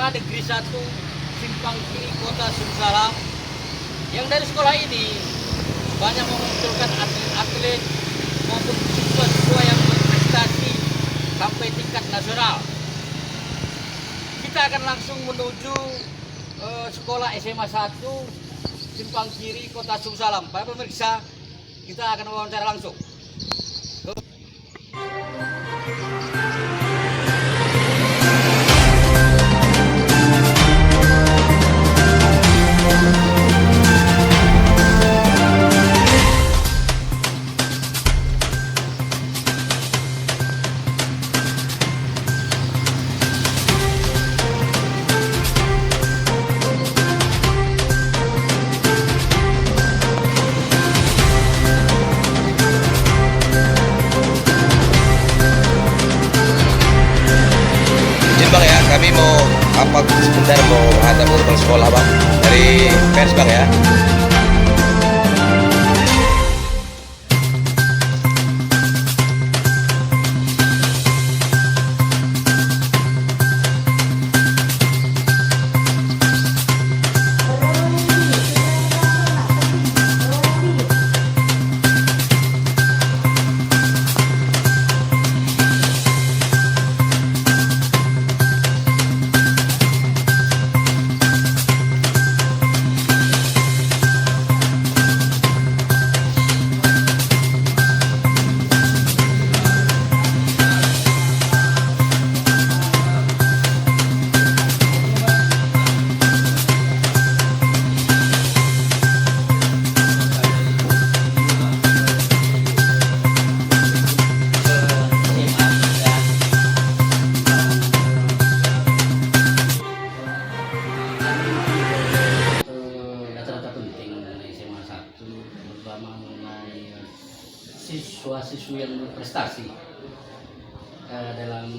SMA Negeri 1 Simpang Kiri Kota Sumsalam, yang dari sekolah ini banyak memunculkan atlet-atlet maupun siswa-siswa yang berprestasi sampai tingkat nasional. Kita akan langsung menuju sekolah SMA 1 Simpang Kiri Kota Sumsalam. Para pemirsa, kita akan wawancara langsung. Bang ya, kami mau sebentar mau hadap gerbang sekolah bang dari pers bang ya. Siswa-siswi yang berprestasi dalam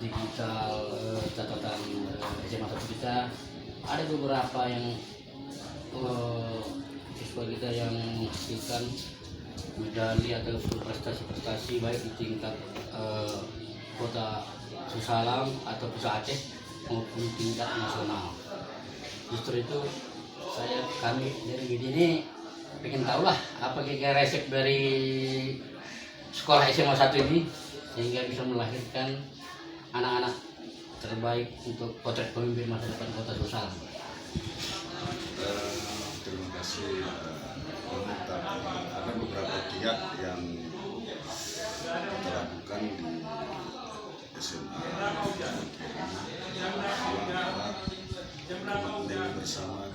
digital catatan SMA 1 kita, ada beberapa yang siswa kita yang menghasilkan medali atau prestasi-prestasi baik di tingkat kota Sumsalam atau pusat Aceh maupun tingkat nasional. Justru itu kami dari BD ini pengen tahu lah apa kira-kira resep dari sekolah SMA 1 ini sehingga bisa melahirkan anak-anak terbaik untuk potret pemimpin masa depan kota Sumsalam. Terima kasih. Ada beberapa giat yang kita lakukan di SMA bersama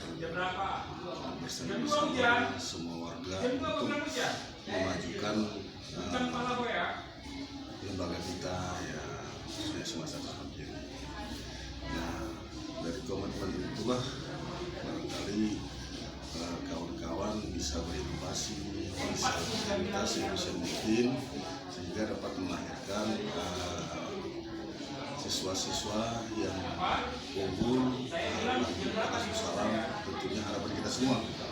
semua warga untuk memajukan lembaga kita ya SMA 1 Simpang Kiri. Nah, dari komitmen itulah barangkali kawan-kawan bisa berinovasi, bisa berimutasi bisa mungkin sehingga dapat melahirkan siswa-siswa yang unggul di Kota Sumsalam. Tentunya harapan kita semua untuk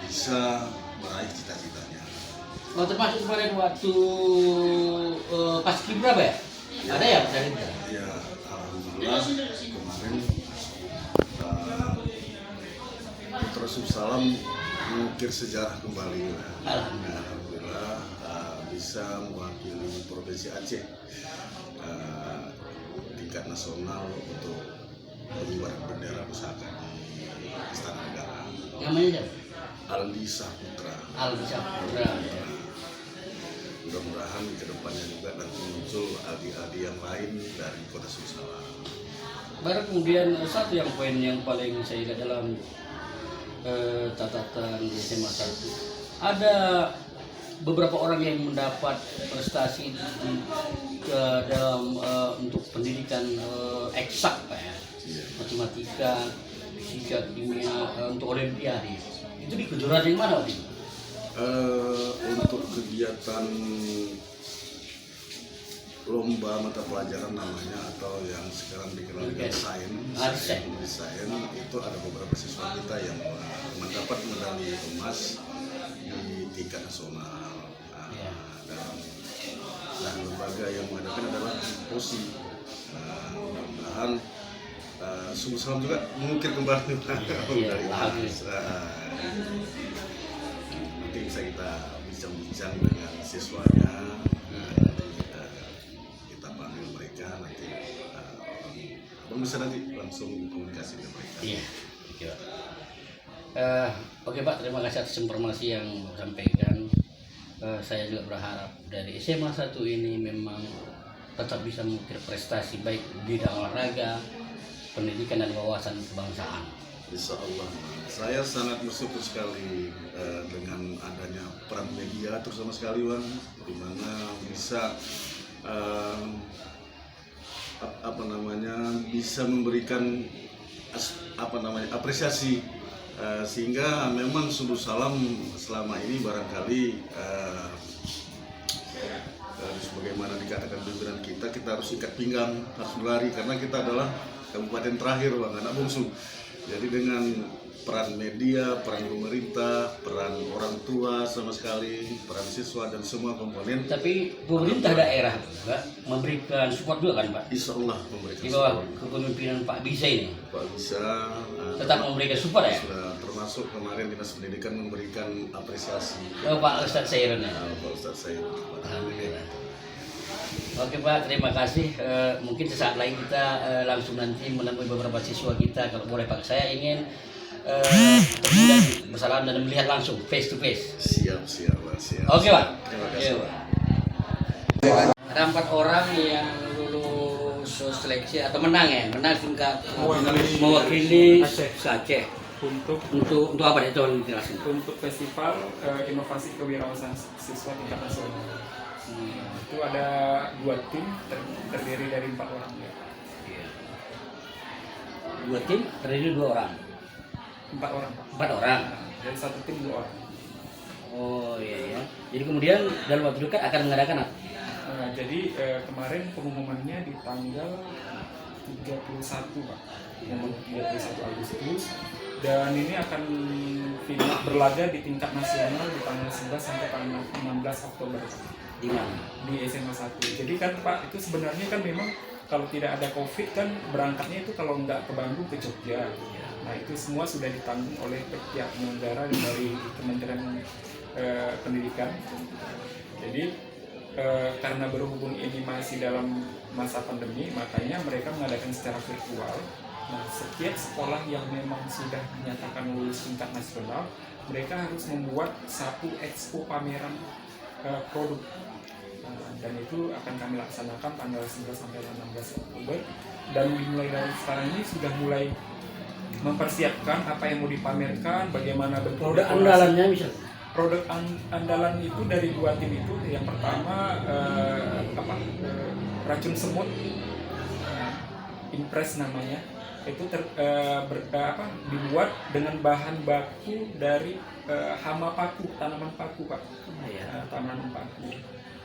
bisa meraih cita-citanya. Oh, termasuk kemarin waktu Paskibra ya? Ada ya dari itu? Ya, alhamdulillah kemarin Putra Sumsalam mengukir sejarah kembali. Alhamdulillah bisa mewakili Provinsi Aceh tingkat nasional untuk pengibaran bendera pusaka di Istana Negara. Namanya siapa? Aldi Saputra. Aldi Saputra. Mudah-mudahan ke depannya juga nanti muncul aldi-aldi yang lain dari Kota Sumsalam. Baru kemudian satu yang poin yang paling saya lihat dalam catatan di SMA 1, ada beberapa orang yang mendapat prestasi dalam untuk pendidikan eksak Pak ya, matematika, fisika, kimia, untuk olimpiade. Itu di kejuaraan yang mana waktu itu? Untuk kegiatan lomba mata pelajaran namanya atau yang sekarang dikenal dengan sains itu ada beberapa siswa kita yang mendapat medali emas di tingkat nasional. Dan lembaga yang mengadakan adalah POSI. Mudah-mudahan Sungguh Salam juga mengukir kembali Iya, dari bagus. nanti bisa kita bincang-bincang dengan siswanya, kita panggil mereka nanti, abang bisa nanti langsung komunikasi dengan mereka. Iya. Oke, Pak. Oke Pak, terima kasih atas informasi yang Bapak sampaikan. Saya juga berharap dari SMA 1 ini memang tetap bisa mengukir prestasi baik di bidang olahraga, pendidikan dan wawasan kebangsaan. Insya Allah, saya sangat bersyukur sekali dengan adanya peran media terutama sekali Bang, di mana bisa bisa memberikan apresiasi, sehingga memang Sungguh Salam selama ini barangkali sebagaimana dikatakan pimpinan kita harus ikat pinggang, harus berlari karena kita adalah kabupaten terakhir Bang, anak bungsu. Jadi dengan peran media, peran pemerintah, peran orang tua sama sekali, peran siswa dan semua komponen. Tapi pemerintah daerah Pak memberikan support juga kan Pak? Insya Allah memberikan Di bawah support. kepemimpinan Pak Bisa ini Pak bisa tetap memberikan support ya? sudah termasuk kemarin Dinas Pendidikan memberikan apresiasi. Oh, Pak Ustadz Sairun ya? Pak Ustadz saya. Alhamdulillah. Oke Pak, terima kasih. Mungkin sesaat lain kita langsung nanti menemui beberapa siswa kita. Kalau boleh Pak, saya ingin bertemu dan bersalam dan melihat langsung face to face. Siap. Oke Pak. Terima kasih. Pak. Ada 4 orang yang lulus seleksi atau menang tingkat mewakili Aceh. Untuk apa itu dijelasin? Untuk festival inovasi kewirausahaan siswa tingkat nasional. Itu ada 2 tim terdiri dari 4 orang. Ya. 2 tim terdiri 2 orang. 4 orang Pak. 4 orang. Dari 1 tim 2 orang. Oh iya ya. Jadi kemudian dalam waktu dekat akan mengadakan apa? Jadi kemarin pengumumannya di tanggal 31 Pak. Pengumuman 31 Agustus. Dan ini akan berlaga di tingkat nasional di tanggal 11 sampai tanggal 16 Oktober. Di mana? Di SMA 1. Jadi kan Pak, itu sebenarnya kan memang kalau tidak ada COVID kan berangkatnya itu kalau nggak ke Bandung ke Jogja. Nah itu semua sudah ditanggung oleh pihak penyelenggara dari Kementerian Pendidikan. Jadi karena berhubung ini masih dalam masa pandemi, makanya mereka mengadakan secara virtual. Nah setiap sekolah yang memang sudah dinyatakan lulus tingkat nasional, mereka harus membuat satu expo pameran produk. Dan itu akan kami laksanakan tanggal 11 sampai 16 Oktober, dan dimulai dari sekarang ini sudah mulai mempersiapkan apa yang mau dipamerkan, bagaimana bentuk Produk andalannya bisa. produk andalan itu dari 2 tim itu. Yang pertama racun semut, Impres namanya, itu dibuat dengan bahan baku dari hama paku, tanaman paku Pak. Tanaman paku.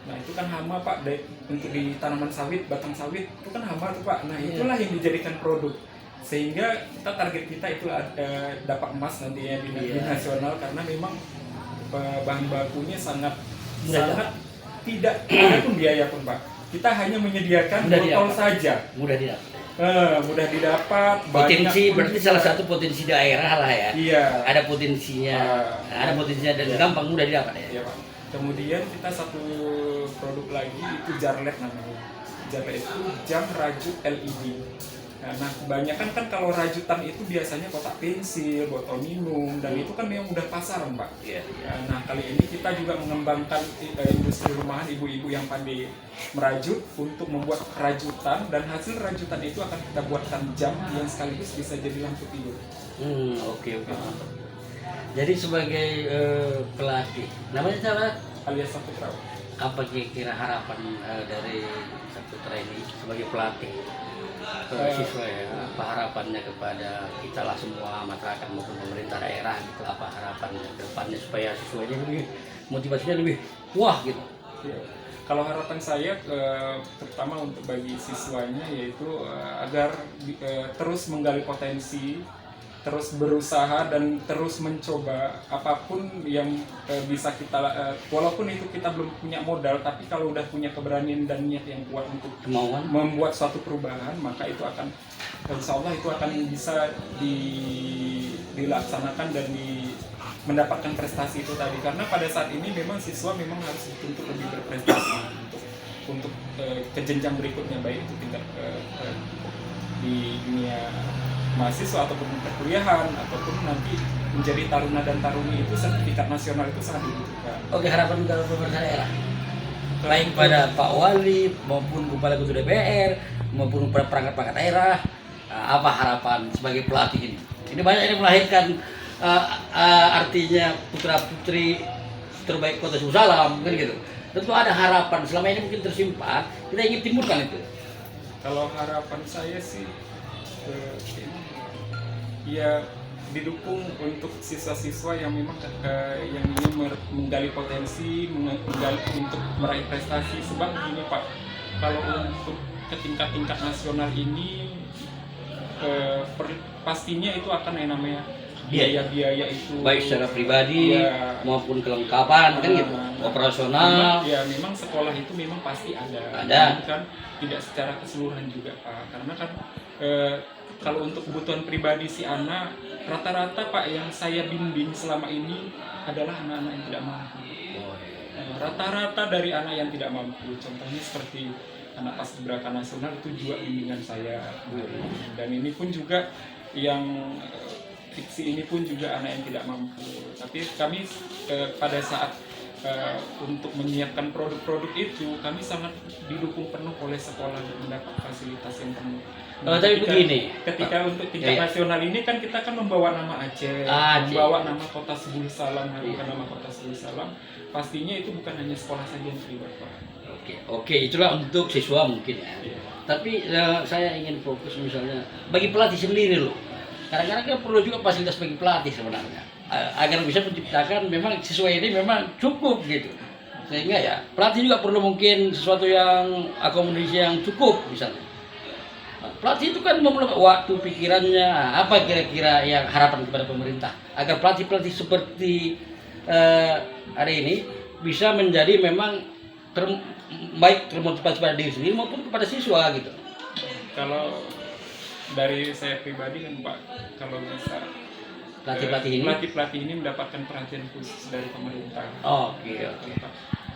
Nah itu kan hama Pak, untuk di tanaman sawit, batang sawit itu kan hama tuh Pak. Nah itulah yang dijadikan produk, sehingga kita target kita itu dapat emas nantinya di nasional, karena memang bahan bakunya sangat tidak ada pun biaya pun Pak. Kita hanya menyediakan botol saja. Mudah didapat. Mudah didapat. Potensi berarti salah satu potensi daerah lah ya. Iya. Ada potensinya, dan gampang mudah didapat ya. Iya Pak. Kemudian kita satu produk lagi itu jarlet namanya. Jarlet itu jam rajut LED. Nah kebanyakan kan kalau rajutan itu biasanya kotak pensil, botol minum, dan itu kan yang udah pasaran Pak. Iya. Nah kali ini kita juga mengembangkan industri rumahan ibu-ibu yang pandai merajut untuk membuat rajutan, dan hasil rajutan itu akan kita buatkan jam yang sekaligus bisa jadi lampu tidur. Oke. Jadi sebagai pelatih, namanya siapa? Alias Saputra. Apa kira-kira harapan dari Saputra ini sebagai pelatih siswa ya? Apa harapannya kepada kita lah semua, masyarakat maupun pemerintah daerah gitu? Apa harapannya ke depannya supaya siswanya lebih motivasinya lebih wah gitu? Ya. Kalau harapan saya terutama untuk bagi siswanya yaitu agar terus menggali potensi terus berusaha dan terus mencoba apapun yang bisa kita walaupun itu kita belum punya modal, tapi kalau udah punya keberanian dan niat yang kuat untuk Kemauan. membuat suatu perubahan, maka itu akan insya Allah itu akan bisa dilaksanakan dan mendapatkan prestasi itu tadi. Karena pada saat ini memang siswa memang harus dituntut lebih berprestasi untuk ke jenjang berikutnya, baik itu tingkat di dunia mahasiswa ataupun perkuliahan ataupun nanti menjadi taruna dan taruni, itu sertifikat nasional itu sangat dibutuhkan. Oke, harapan dari pemerintah daerah baik pada Pak Wali maupun Kepala Ketua DPR maupun perangkat-perangkat daerah, apa harapan sebagai pelatih ini? Ini banyak yang melahirkan artinya putra-putri terbaik Kota Salam kan gitu. Tentu ada harapan, selama ini mungkin tersimpan, kita ingin timbulkan itu. Kalau harapan saya sih ya didukung untuk siswa-siswa yang memang yang ingin menggali potensi, menggali untuk meraih prestasi. Sebab gini Pak, kalau untuk ke tingkat nasional ini pastinya itu akan yang namanya biaya itu, baik secara pribadi ya, maupun kelengkapan kan gitu, operasional. Memang sekolah itu memang pasti ada. Kan tidak secara keseluruhan juga Pak, karena kan kalau untuk kebutuhan pribadi si anak, rata-rata Pak yang saya bimbing selama ini adalah anak-anak yang tidak mampu. Rata-rata dari anak yang tidak mampu, contohnya seperti anak paskibraka nasional itu juga bimbingan saya. Dan ini pun juga yang fiksi ini pun juga anak yang tidak mampu. Tapi kami pada saat untuk menyiapkan produk-produk itu, kami sangat didukung penuh oleh sekolah untuk mendapat fasilitas yang penuh. Tapi begini, ketika untuk tingkat nasional ini kan kita kan membawa nama Aceh, membawa nama Kota Sebul Salam, nama Kota Sebul Salam. Pastinya itu bukan hanya sekolah saja yang terlibat Pak. Oke, itulah untuk siswa mungkin ya. Tapi saya ingin fokus misalnya bagi pelatih sendiri loh. Kadang-kadang kan perlu juga fasilitas bagi pelatih sebenarnya, agar bisa menciptakan memang siswa ini memang cukup gitu. Sehingga ya pelatih juga perlu mungkin sesuatu yang akomodasi yang cukup misalnya. Pelatih itu kan memulai waktu pikirannya, apa kira-kira yang harapan kepada pemerintah agar pelatih-pelatih seperti hari ini bisa menjadi memang baik termotivasi pada diri sendiri maupun kepada siswa gitu. Kalau dari saya pribadi kan Pak, kalau bisa pelatih-pelatih ini mendapatkan perhatian khusus dari pemerintah. Oke.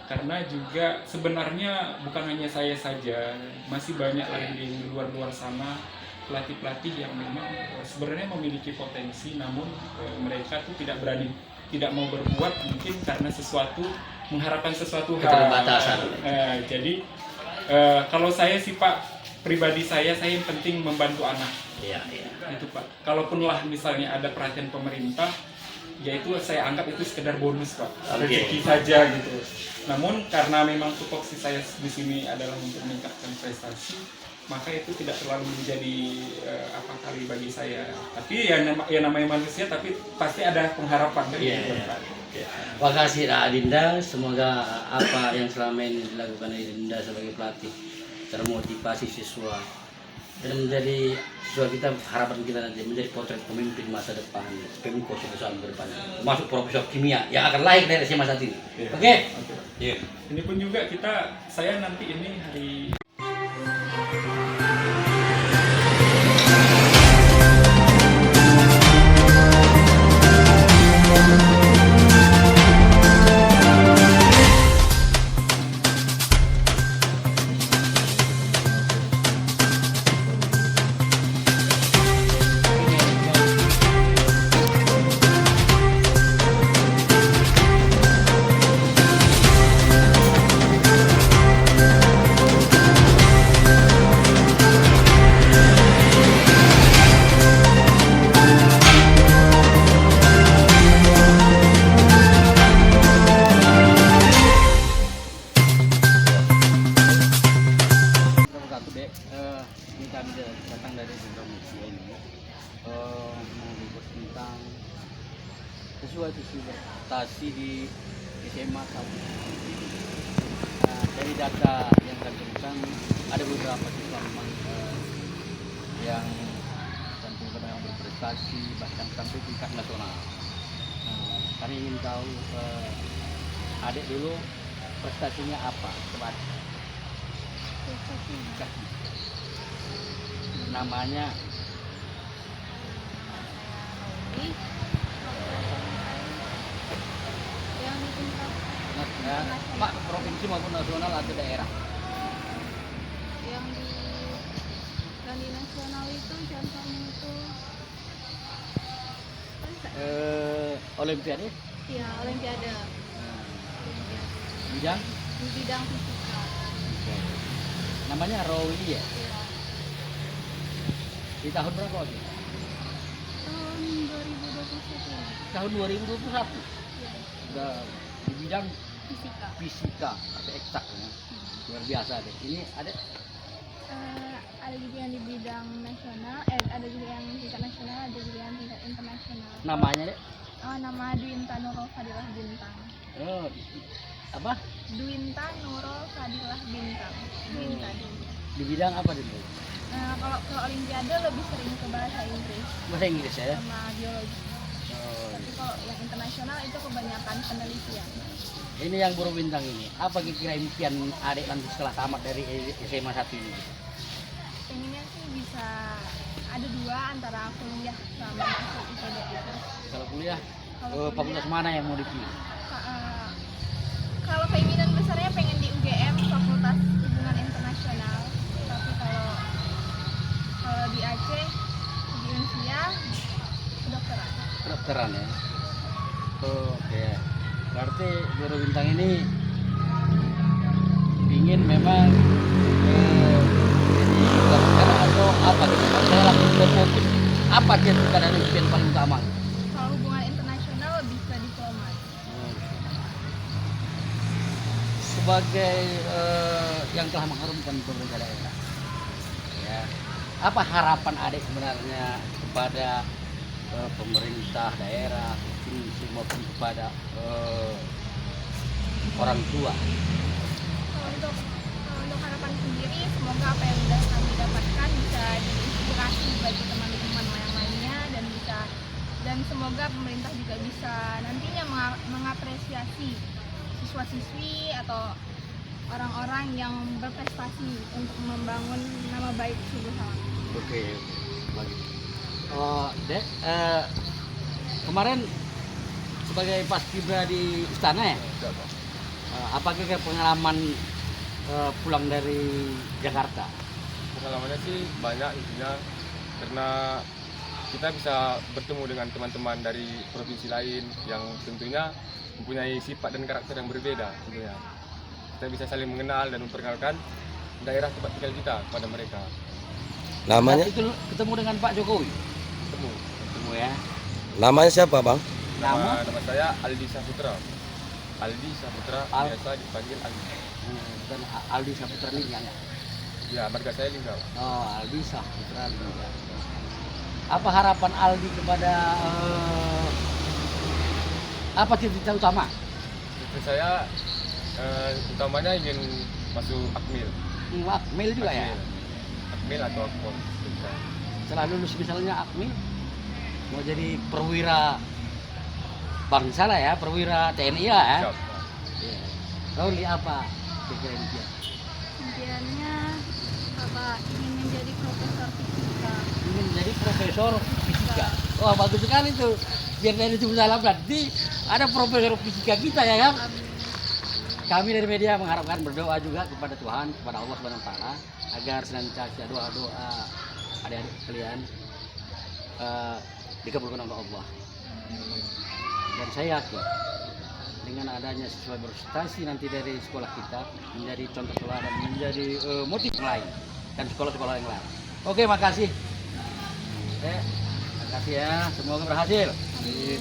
Karena juga sebenarnya bukan hanya saya saja, masih banyak lagi di luar sana pelatih-pelatih yang memang sebenarnya memiliki potensi, namun mereka tuh tidak berani, tidak mau berbuat mungkin karena mengharapkan sesuatu keterbatasan. Jadi kalau saya sih Pak, pribadi saya yang penting membantu anak. Iya. Itu Pak. Kalaupun lah misalnya ada perhatian pemerintah, yaitu saya anggap itu sekedar bonus Pak, rezeki saja gitu. Namun karena memang tupoksi saya di sini adalah untuk meningkatkan prestasi, maka itu tidak terlalu menjadi kali bagi saya. Tapi ya namanya manusia, tapi pasti ada pengharapan dari Pak. Terima kasih Adinda, semoga apa yang selama ini dilakukan Adinda sebagai pelatih termotivasi siswa dan menjadi siswa kita, harapan kita nanti menjadi potret pemimpin masa depan, pemikir sosial ke depan, termasuk profesor kimia yang akan lahir dari SMA saat ini. Oke? Ini pun juga saya nanti ini hari datang dari Indonesia ini mengikut tentang sesuatu prestasi di SMA 1. Dari data yang kami temukan ada beberapa siswa memang yang tentu memang berprestasi prestasi bahkan sampai tingkat nasional. Kami ingin tahu adik dulu prestasinya apa? Coba kasih. Namanya yang di tingkat Pak, provinsi maupun nasional atau daerah? yang di nasional itu contohnya itu Olimpiade ya olimpiade bidang di bidang fisika. namanya Rowli ya. Ya, Di tahun berapa waktu? tahun 2021. Tahun 2021. Ya, Udah di bidang fisika. fisika atau eksak ya. Luar biasa deh. Ini ada Ada juga yang di bidang nasional, ada juga yang tingkat nasional, ada juga yang tingkat internasional. namanya deh. Nama Dwinta Nurul Fadilah Bintang. Oh, apa? Dwinta Nurul Fadilah Bintang. Dwinta. Di bidang apa deh? Kalau ke olimpiade lebih sering ke bahasa Inggris Bahasa Inggris ya. sama biologi. Oh, Tapi kalau yang internasional itu kebanyakan penelitian. ini yang Buru Bintang ini. Apa kira-kira impian adik nanti setelah tamat dari SMA 1 ini? Pengennya sih bisa ada dua antara kuliah sama masuk IPB itu. Kalau kuliah, Kalau fakultas kuliah, mana yang mau dipilih? kalau keinginan besarnya pengen di UGM Fakultas Hubungan Internasional. Tapi kalau di Aceh di Unsia kedokteran. Kedokteran ya. Oke. Berarti Guru Bintang ini ingin memang jadi dokter atau apa gitu? Kalau saya langsung berfokus apa cita-cita dan impian paling utama? Kalau hubungan internasional lebih ke diplomat. Sebagai yang telah mengharumkan pemerintah daerah, ya, apa harapan adik sebenarnya kepada pemerintah daerah, provinsi maupun kepada orang tua? Untuk harapan sendiri, semoga apa yang sudah kami dapatkan bisa diinspirasi bagi teman-teman yang lainnya dan semoga pemerintah juga bisa nantinya mengapresiasi siswa-siswi atau orang-orang yang berprestasi untuk membangun nama baik Subuh Salam. Oke, bagus. Dek, kemarin sebagai paskibra di istana ya, apa kira pengalaman pulang dari Jakarta? Pengalamannya sih banyak intinya, karena kita bisa bertemu dengan teman-teman dari provinsi lain yang tentunya mempunyai sifat dan karakter yang berbeda tentunya. Kita bisa saling mengenal dan memperkenalkan daerah tempat tinggal kita kepada mereka. Namanya? Itu ketemu dengan Pak Jokowi? Ketemu Ya. Namanya siapa, Bang? Nama saya Aldi Saputra. Aldi Saputra, biasa dipanggil Aldi. Dan Aldi Saputra Lingga ya? Ya, marga saya Lingga. Oh, Aldi Saputra Lingga. Apa harapan Aldi kepada apa cita-cita utama? Itu saya utamanya ingin masuk Akmil. Akmil juga ya? Akmil atau Akpol. Setelah lulus misalnya Akmil mau jadi perwira bangsa lah ya, perwira TNI lah ya. Siap. Iya. Tahu li apa pikiran dia? Impiannya Bapak ingin menjadi profesor fisika. Ingin menjadi profesor fisika. Wah, bagus sekali tuh. Biar dari Subuh Salam nanti ada profesor fisika kita ya kan? Kami dari media mengharapkan berdoa juga kepada Tuhan, kepada Allah Subhanahu wa taala agar senantiasa doa-doa adik-adik kalian dikabulkan oleh Allah. Dan saya yakin dengan adanya siswa berprestasi nanti dari sekolah kita menjadi contoh teladan, menjadi motif yang lain dan sekolah-sekolah yang lain. Oke, makasih. Makasih ya, semoga berhasil. Amin.